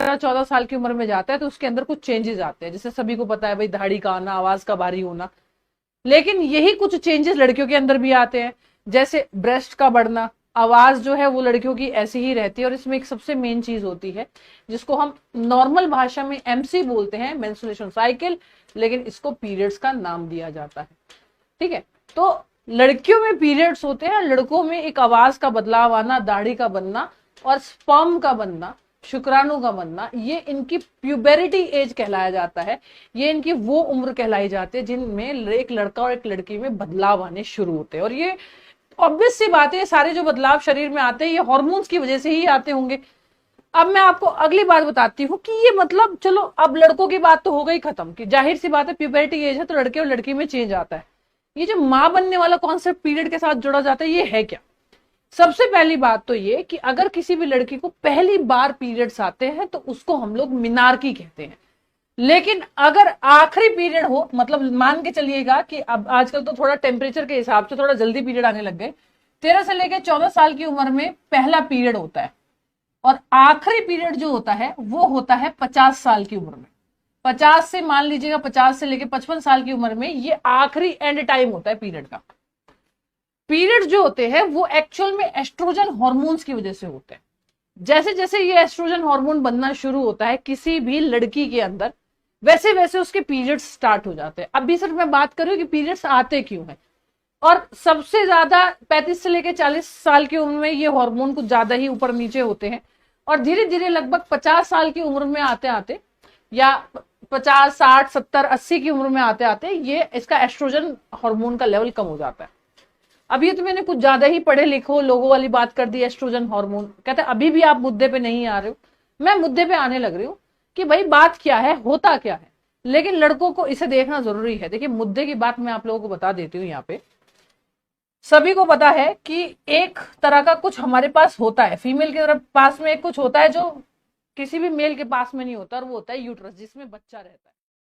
13-14 साल की उम्र में जाता है तो उसके अंदर कुछ चेंजेस आते हैं, जैसे सभी को पता है भाई, दाढ़ी का आना, आवाज का भारी होना। लेकिन यही कुछ चेंजेस लड़कियों के अंदर भी आते हैं, जैसे ब्रेस्ट का बढ़ना, आवाज जो है वो लड़कियों की ऐसी ही रहती है। और इसमें एक सबसे मेन चीज होती है जिसको हम नॉर्मल भाषा में एमसी बोलते हैं, मेंस्ट्रुएशन साइकिल, लेकिन इसको पीरियड्स का नाम दिया जाता है। ठीक है, तो लड़कियों में पीरियड्स होते हैं, लड़कों में एक आवाज का बदलाव आना, दाढ़ी का बनना और स्पर्म का बनना, शुक्राणु का बनना, ये इनकी प्यूबेरिटी एज कहलाया जाता है। ये इनकी वो उम्र कहलाई जाती है जिनमें एक लड़का और एक लड़की में बदलाव आने शुरू होते हैं। और ये ऑब्वियस सी बात है, सारे जो बदलाव शरीर में आते हैं ये हार्मोन्स की वजह से ही आते होंगे। अब मैं आपको अगली बात बताती हूँ कि ये मतलब, चलो अब लड़कों की बात तो हो गई खत्म, कि जाहिर सी बात है प्यूबर्टी एज है तो लड़के और लड़की में चेंज आता है। ये जो मां बनने वाला कॉन्सेप्ट पीरियड के साथ जुड़ा जाता है, ये है क्या? सबसे पहली बात तो ये कि अगर किसी भी लड़की को पहली बार पीरियड्स आते हैं तो उसको हम लोग मिनार्की कहते हैं। लेकिन अगर आखिरी पीरियड हो, मतलब मान के चलिएगा कि अब आजकल तो थोड़ा टेम्परेचर के हिसाब से थोड़ा जल्दी पीरियड आने लग गए, 13 से लेकर 14 साल की उम्र में पहला पीरियड होता है और आखिरी पीरियड जो होता है वो होता है 50 साल की उम्र में। 50 से मान लीजिएगा 50 से लेकर 55 साल की उम्र में ये आखिरी एंड टाइम होता है पीरियड का। पीरियड जो होते हैं वो एक्चुअल में एस्ट्रोजन हार्मोन्स की वजह से होते हैं। जैसे जैसे ये एस्ट्रोजन हार्मोन बनना शुरू होता है किसी भी लड़की के अंदर, वैसे वैसे उसके पीरियड्स स्टार्ट हो जाते हैं। अभी सिर्फ मैं बात करूं कि पीरियड्स आते क्यों हैं, और सबसे ज्यादा 35 से लेकर 40 साल की उम्र में ये हार्मोन कुछ ज्यादा ही ऊपर नीचे होते हैं, और धीरे धीरे लगभग 50 साल की उम्र में आते आते, या 50, 60, 70, 80 की उम्र में आते आते ये इसका एस्ट्रोजन हार्मोन का लेवल कम हो जाता है। अब ये तो मैंने कुछ ज्यादा ही पढ़े लिखो लोगों वाली बात कर दी, एस्ट्रोजन हार्मोन कहते हैं। अभी भी आप मुद्दे पे नहीं आ रहे हो, मैं मुद्दे पे आने लग रही हूँ कि भाई बात क्या है, होता क्या है। लेकिन लड़कों को इसे देखना जरूरी है। देखिए, मुद्दे की बात मैं आप लोगों को बता देती हूँ। यहाँ पे सभी को पता है कि एक तरह का कुछ हमारे पास होता है, फीमेल के तरफ पास में एक कुछ होता है जो किसी भी मेल के पास में नहीं होता, और वो होता है यूट्रस, जिसमें बच्चा रहता है।